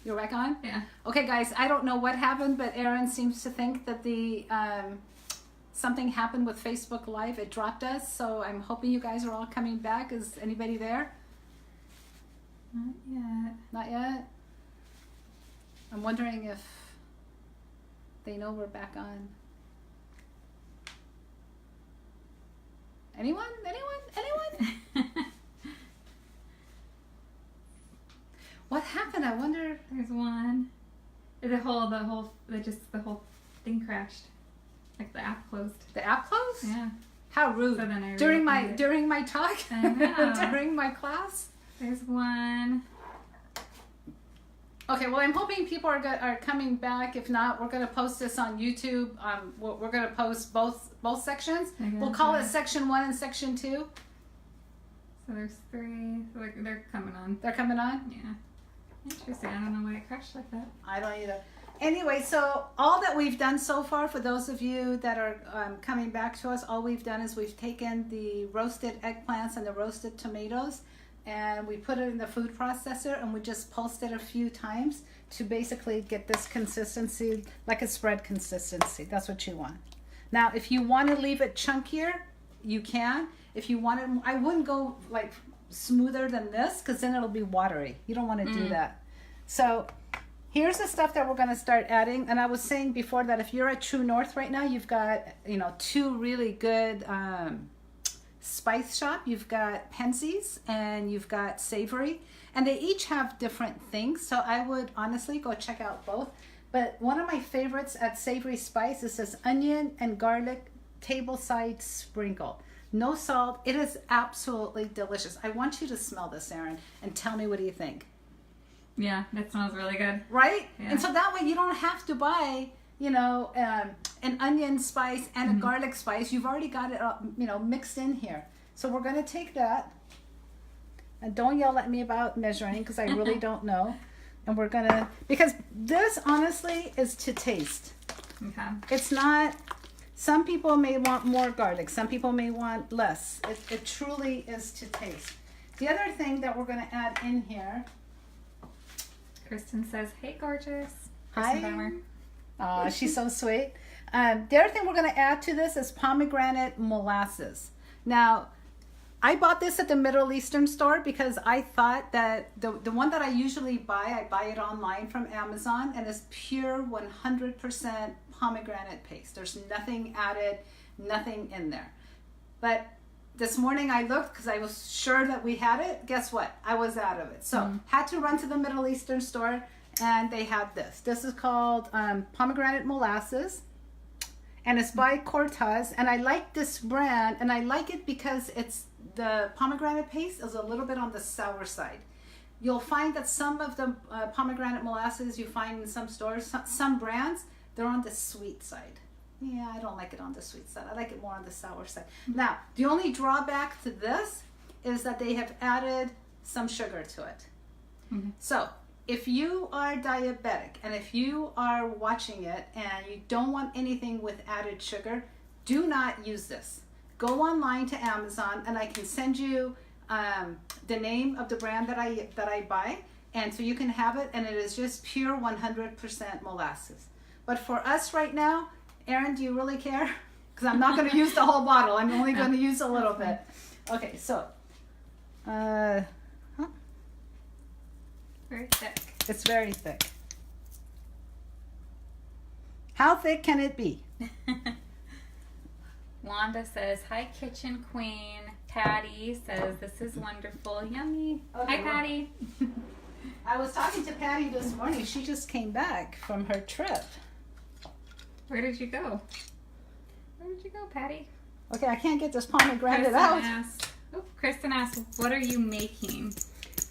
You're back on? Yeah. Okay, guys, I don't know what happened, but Aaron seems to think that the something happened with Facebook Live. It dropped us, so I'm hoping you guys are all coming back. Is anybody there? Not yet. Not yet? I'm wondering if they know we're back on. Anyone? What happened? I wonder. There's one. The whole thing crashed. Like the app closed. The app closed? Yeah. How rude. So then I during reopened my talk? I know. During my class? There's one. Okay, well, I'm hoping people are coming back. If not, we're going to post this on YouTube. We're going to post both sections. We'll call it section 1 and section 2. So there's 3. So they're coming on. They're coming on? Yeah. Interesting. I don't know why it crashed like that. I don't either. Anyway, so all that we've done so far, for those of you that are coming back to us, all we've done is we've taken the roasted eggplants and the roasted tomatoes, and we put it in the food processor, and we just pulsed it a few times to basically get this consistency, like a spread consistency. That's what you want. Now, if you want to leave it chunkier, you can. If you want it, I wouldn't go like smoother than this, because then it'll be watery. You don't want to do that. So here's the stuff that we're going to start adding. And I was saying before that if you're at True North right now, you've got, 2 really good spice shop. You've got Pensie's and you've got Savory, and they each have different things. So I would honestly go check out both. But one of my favorites at Savory Spice is this onion and garlic tableside sprinkle. No salt. It is absolutely delicious. I want you to smell this, Erin, and tell me, what do you think? Yeah, that smells really good. Right? Yeah. And so that way you don't have to buy, an onion spice and a garlic spice. You've already got it, mixed in here. So we're going to take that. And don't yell at me about measuring, because I really don't know. And we're going to, because this honestly is to taste. Okay. It's not, some people may want more garlic. Some people may want less. It truly is to taste. The other thing that we're going to add in here. Kristen says, hey, gorgeous. Hi. Kristen Aw, she's so sweet. The other thing we're going to add to this is pomegranate molasses. Now, I bought this at the Middle Eastern store because I thought that the one that I usually buy, I buy it online from Amazon, and it's pure 100% pomegranate paste. There's nothing added, nothing in there. But this morning I looked because I was sure that we had it. Guess what? I was out of it. So had to run to the Middle Eastern store, and they had this. This is called pomegranate molasses, and it's by Cortez. And I like this brand, and I like it because the pomegranate paste is a little bit on the sour side. You'll find that some of the pomegranate molasses you find in some stores, some brands, they're on the sweet side. Yeah, I don't like it on the sweet side. I like it more on the sour side. Now, the only drawback to this is that they have added some sugar to it. So, if you are diabetic and if you are watching it and you don't want anything with added sugar, do not use this. Go online to Amazon, and I can send you the name of the brand that I buy, and so you can have it, and it is just pure 100% molasses. But for us right now, Erin, do you really care? Because I'm not going to use the whole bottle. I'm only going to use a little bit. Okay, so. Very thick. It's very thick. How thick can it be? Wanda says, hi, kitchen queen. Patty says, this is wonderful. Yummy. Okay, Hi, Patty. I was talking to Patty this morning. She just came back from her trip. Where did you go? Where did you go, Patty? Okay, I can't get this pomegranate out. Kristen asked, what are you making?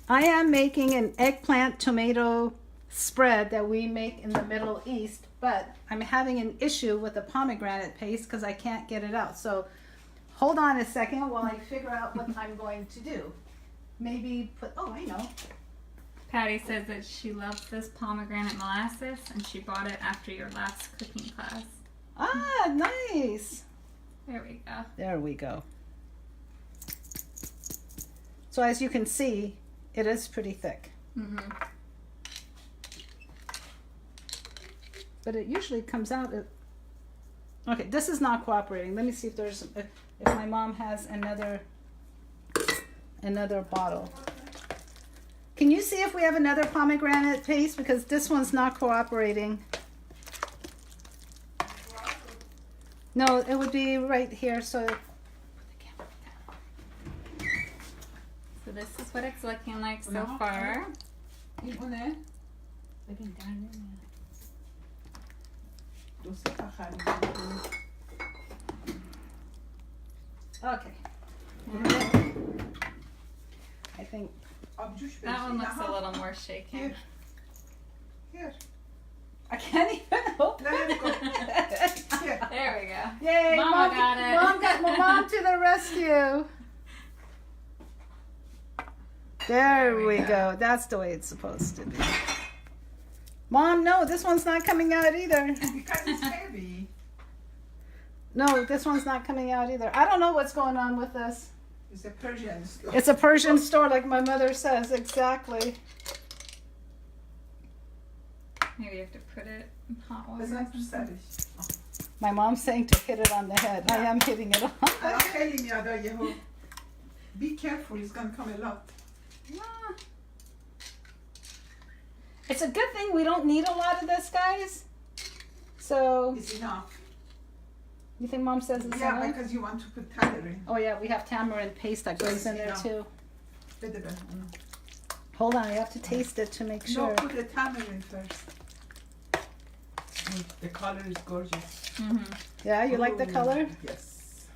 I am making an eggplant tomato spread that we make in the Middle East, but I'm having an issue with the pomegranate paste because I can't get it out. So hold on a second while I figure out what I'm going to do. Maybe I know. Patty says that she loves this pomegranate molasses, and she bought it after your last cooking class. Ah, nice. There we go. There we go. So as you can see, it is pretty thick. but it usually comes out. Okay, this is not cooperating. Let me see if there's if my mom has another bottle. Can you see if we have another pomegranate paste, because this one's not cooperating? No, it would be right here. So this is what it's looking like so far. Okay. I think That one looks a little more shaky. Here. I can't even open Let it go. it. There we go. Yay! Mama got it. Mom to the rescue. There we go. That's the way it's supposed to be. Mom, no, this one's not coming out either. Because it's heavy. No, this one's not coming out either. I don't know what's going on with this. It's a Persian store. It's a Persian store, like my mother says. Exactly. Maybe you have to put it in hot water. It's not precise. My mom's saying to hit it on the head. I am hitting it on the I'm head. telling you, Yeho. Be careful, it's gonna come a lot. Ah. It's a good thing we don't need a lot of this, guys. So, It's enough. you think Mom says it's Yeah, enough? because you want to put tamarind. Oh yeah, we have tamarind paste that goes in there Enough. too. Better than Hold on, I have to taste it to make no, sure. put the tamarind first. The color is gorgeous. Yeah, you like the Ooh, color? Yes.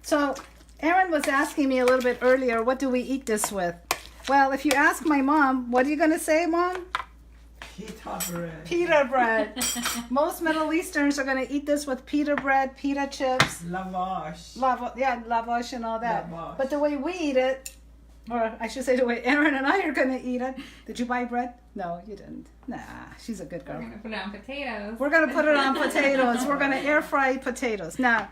So, Erin was asking me a little bit earlier, what do we eat this with? Well, if you ask my mom, what are you going to say, Mom? Pita bread. Pita bread. Most Middle Easterns are going to eat this with pita bread, pita chips, Lavash. lavash and all that. Lavash. But the way we eat it, or I should say the way Erin and I are going to eat it. Did you buy bread? No, you didn't. Nah, she's a good We're girl. going to put it on potatoes. We're going to put it on potatoes. We're going to air fry potatoes. Now,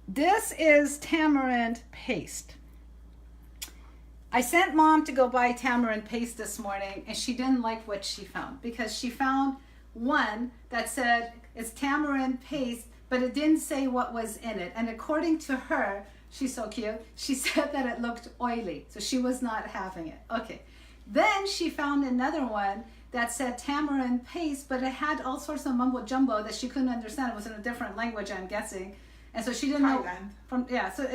this is tamarind paste. I sent Mom to go buy tamarind paste this morning, and she didn't like what she found, because she found one that said it's tamarind paste, but it didn't say what was in it. And according to her, she's so cute, she said that it looked oily, so she was not having it. Okay. Then she found another one that said tamarind paste, but it had all sorts of mumbo jumbo that she couldn't understand. It was in a different language, I'm guessing. And so she didn't know Thailand. so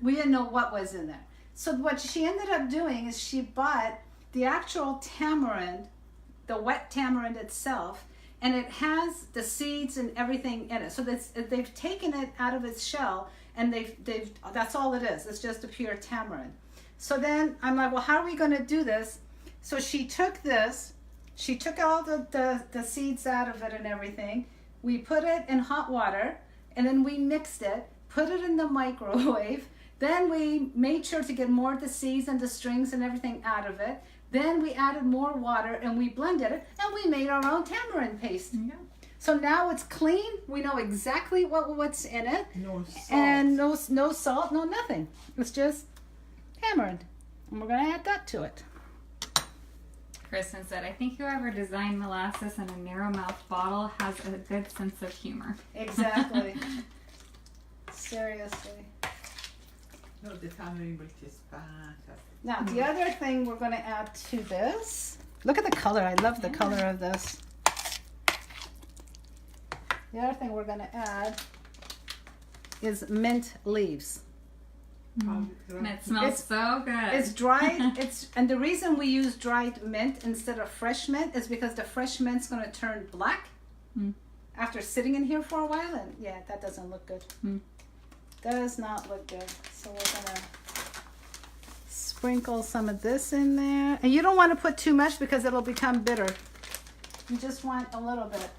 we didn't know what was in there. So what she ended up doing is she bought the actual tamarind, the wet tamarind itself, and it has the seeds and everything in it. So they've taken it out of its shell, and they've that's all it is. It's just a pure tamarind. So then I'm like, well, how are we going to do this? So she took all the seeds out of it and everything. We put it in hot water, and then we mixed it, put it in the microwave. Then we made sure to get more of the seeds and the strings and everything out of it. Then we added more water, and we blended it, and we made our own tamarind paste. Yeah. So now it's clean. We know exactly what's in it. No salt. And no salt, no nothing. It's just tamarind. And we're going to add that to it. Kristen said, I think whoever designed molasses in a narrow-mouthed bottle has a good sense of humor. Exactly. Seriously. No, the tamarind will taste fantastic. Now, the other thing we're going to add to this, look at the color. I love the color of this. The other thing we're going to add is mint leaves. And it smells so good. It's dried. And the reason we use dried mint instead of fresh mint is because the fresh mint's going to turn black after sitting in here for a while, and yeah, that doesn't look good. Does not look good. So we're going to sprinkle some of this in there. And you don't want to put too much because it'll become bitter. You just want a little bit.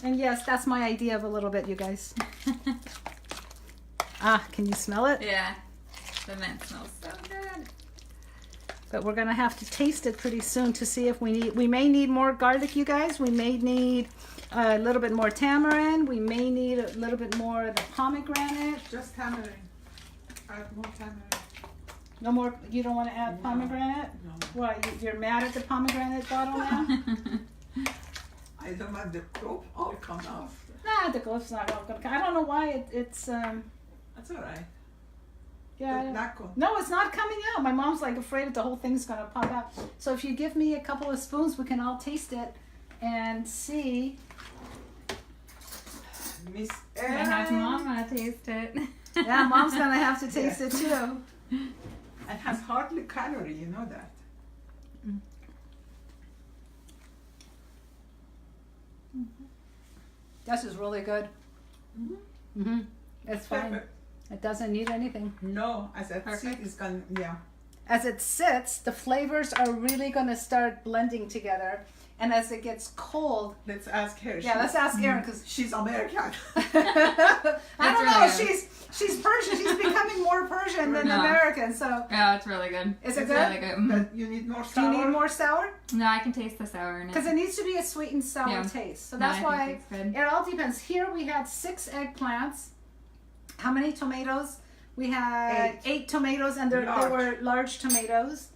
And yes, that's my idea of a little bit, you guys. Can you smell it? Yeah. The mint smells so good. But we're going to have to taste it pretty soon to see if we may need more garlic, you guys. We may need a little bit more tamarind. We may need a little bit more of the pomegranate. Just tamarind. Add more tamarind. No more, you don't want to add pomegranate? No. What, you're mad at the pomegranate bottle now? I don't want the clove all come off. Nah, the glove's not all gonna. I don't know why it's That's all right. yeah. The black one. No, it's not coming out. My mom's like afraid that the whole thing's gonna pop out. So if you give me a couple of spoons, we can all taste it and see. Miss I have Erin. Mama taste it. Yeah, Mom's gonna have to taste it too. It has hardly calorie, you know that. This is really good. It's fine. Perfect. It doesn't need anything. No, as a Perfect. seed is gonna, yeah. As it sits, the flavors are really gonna start blending together. And as it gets cold, Let's ask her. yeah, let's ask Erin because She's American. I don't know. really good. She's Persian. She's becoming more Persian than Yeah. American. So Yeah, it's really good. is it It's good? really good. Mhm. But you need more Do sour. you need more sour? No, I can taste the sour in it. Because it needs to be a sweet and sour Yeah. taste. So No, that's I why think it's good. it all depends. Here we had 6 eggplants. How many tomatoes? We had 8 tomatoes, and they Large. were large tomatoes.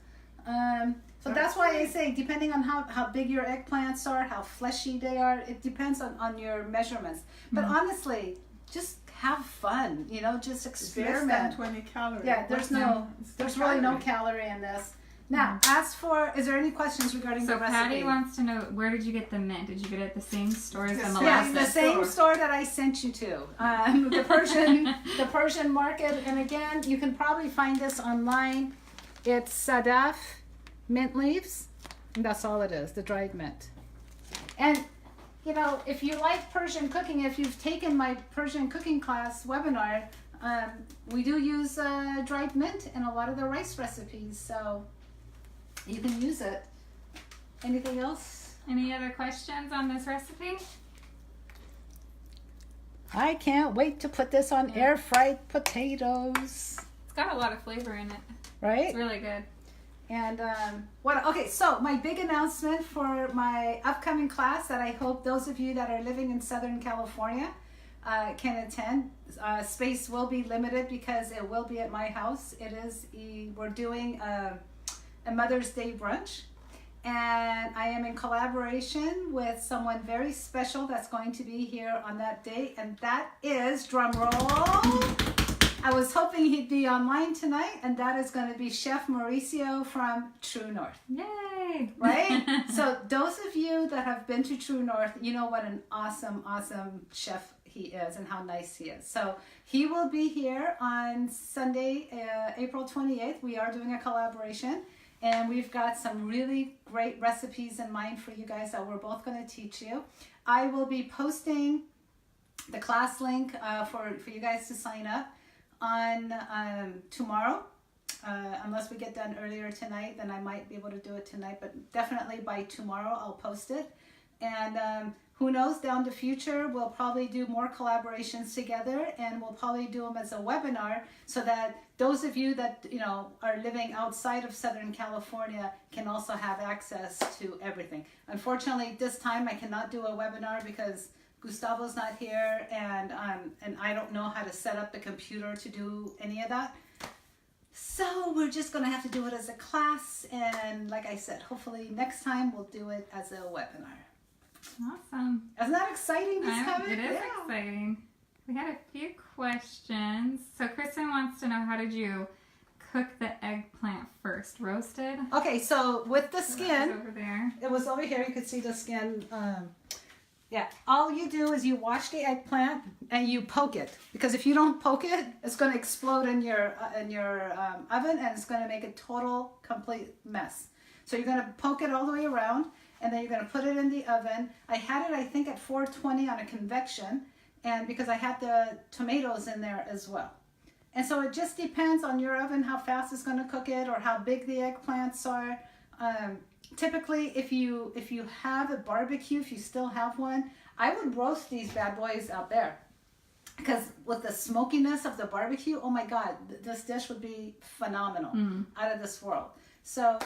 So that's why I say, depending on how big your eggplants are, how fleshy they are, it depends on your measurements. But honestly, just have fun. You know, just It's less than experiment. 20 calories. Yeah, there's really no calorie in this. Now, as for, is there any questions regarding So the recipe? Patty wants to know, where did you get the mint? Did you get it at the same store as the Yes, Yeah, molasses? the same store that I sent you to, the Persian market. And again, you can probably find this online. It's Sadaf mint leaves, and that's all it is, the dried mint. And you know, if you like Persian cooking, if you've taken my Persian cooking class webinar, we do use dried mint in a lot of the rice recipes, so you can use it. Anything else? Any other questions on this recipe? I can't wait to put this on air fried potatoes. It's got a lot of flavor in it. Right? It's really good. And okay, so my big announcement for my upcoming class that I hope those of you that are living in Southern California can attend. Space will be limited because it will be at my house. We're doing a Mother's Day brunch, and I am in collaboration with someone very special that's going to be here on that day, and that is, drum roll, I was hoping he'd be online tonight, and that is going to be Chef Mauricio from True North. Yay! Right? So those of you that have been to True North, you know what an awesome, awesome chef he is and how nice he is. So he will be here on Sunday, April 28th. We are doing a collaboration, and we've got some really great recipes in mind for you guys that we're both going to teach you. I will be posting the class link for you guys to sign up on tomorrow. Unless we get done earlier tonight, then I might be able to do it tonight, but definitely by tomorrow I'll post it. And who knows, down the future we'll probably do more collaborations together, and we'll probably do them as a webinar so that those of you that are living outside of Southern California can also have access to everything. Unfortunately, this time I cannot do a webinar because Gustavo's not here, and I don't know how to set up the computer to do any of that. So we're just going to have to do it as a class, and like I said, hopefully next time we'll do it as a webinar. Awesome. Isn't that exciting this coming? It is Yeah. exciting. We had a few questions. So Kristen wants to know, how did you cook the eggplant first? Roasted? Okay, so with the So that skin, was over there. it was over here. You could see the skin. Yeah, all you do is you wash the eggplant and you poke it, because if you don't poke it, it's going to explode in your oven, and it's going to make a total complete mess. So you're going to poke it all the way around, and then you're going to put it in the oven. I had it, I think, at 420 on a convection, and because I had the tomatoes in there as well. And so it just depends on your oven how fast it's going to cook it, or how big the eggplants are. Typically, if you have a barbecue, if you still have one, I would roast these bad boys out there, because with the smokiness of the barbecue, oh my God, this dish would be phenomenal, out of this world. So,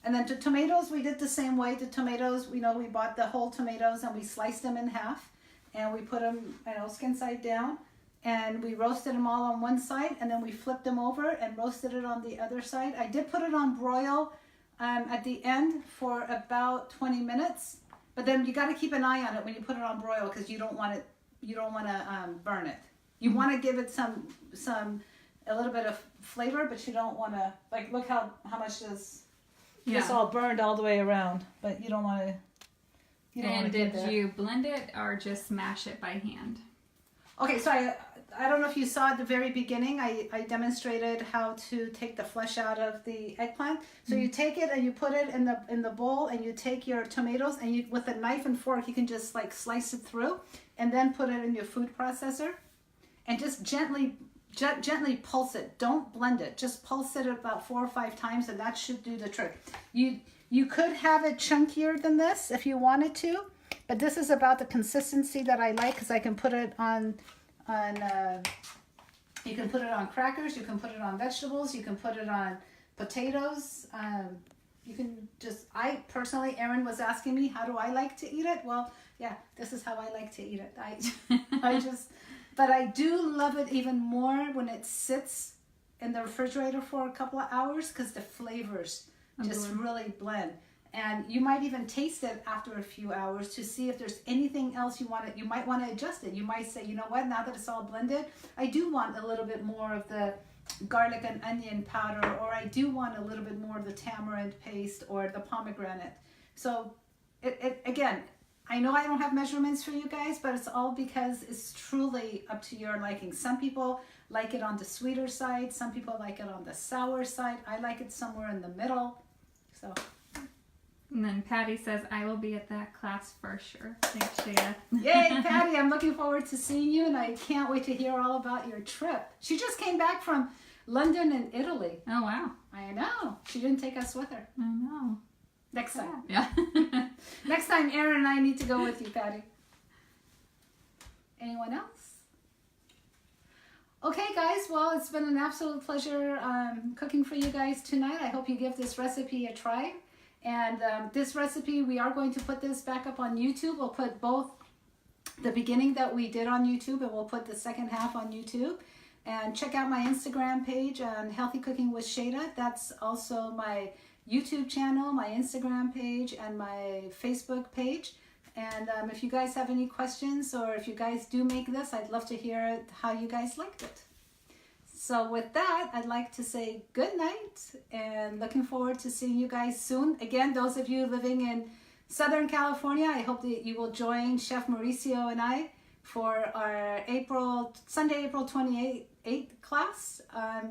and then the tomatoes, we did the same way. The tomatoes, we bought the whole tomatoes and we sliced them in half, and we put them, skin side down, and we roasted them all on one side, and then we flipped them over and roasted it on the other side. I did put it on broil at the end for about 20 minutes, But then you got to keep an eye on it when you put it on broil because you don't want it. You don't want to burn it. You want to give it a little bit of flavor, but you don't want to like look how much this. Yeah. It's all burned all the way around, but you don't want to. And did you blend it or just mash it by hand? Okay, so I don't know if you saw at the very beginning, I demonstrated how to take the flesh out of the eggplant. So you take it and you put it in the bowl, and you take your tomatoes and you with a knife and fork you can just like slice it through, and then put it in your food processor, and just gently pulse it. Don't blend it. Just pulse it about 4 or 5 times, and that should do the trick. You could have it chunkier than this if you wanted to, but this is about the consistency that I like because I can put it on you can put it on crackers, you can put it on vegetables, you can put it on potatoes. You can just, I personally, Erin was asking me, how do I like to eat it? Well, yeah, this is how I like to eat it. But I do love it even more when it sits in the refrigerator for a couple of hours because the flavors just really blend. And you might even taste it after a few hours to see if there's anything else you might want to adjust it. You might say, you know what, now that it's all blended, I do want a little bit more of the garlic and onion powder, or I do want a little bit more of the tamarind paste or the pomegranate. So it again, I know I don't have measurements for you guys, but it's all because it's truly up to your liking. Some people like it on the sweeter side. Some people like it on the sour side. I like it somewhere in the middle. So. And then Patty says, I will be at that class for sure. Thanks, Shayda. Yay, Patty, I'm looking forward to seeing you, and I can't wait to hear all about your trip. She just came back from London and Italy. Oh, wow. I know. She didn't take us with her. I know. Next time. Yeah. Next time, Erin and I need to go with you, Patty. Anyone else? Okay, guys. Well, it's been an absolute pleasure cooking for you guys tonight. I hope you give this recipe a try. And this recipe, we are going to put this back up on YouTube. We'll put both the beginning that we did on YouTube, and we'll put the second half on YouTube. And check out my Instagram page on Healthy Cooking with Shayda. That's also my YouTube channel, my Instagram page, and my Facebook page. And if you guys have any questions, or if you guys do make this, I'd love to hear how you guys liked it. So with that, I'd like to say good night and looking forward to seeing you guys soon. Again, those of you living in Southern California, I hope that you will join Chef Mauricio and I for our Sunday, April 28th class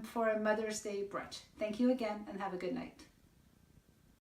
for a Mother's Day brunch. Thank you again and have a good night.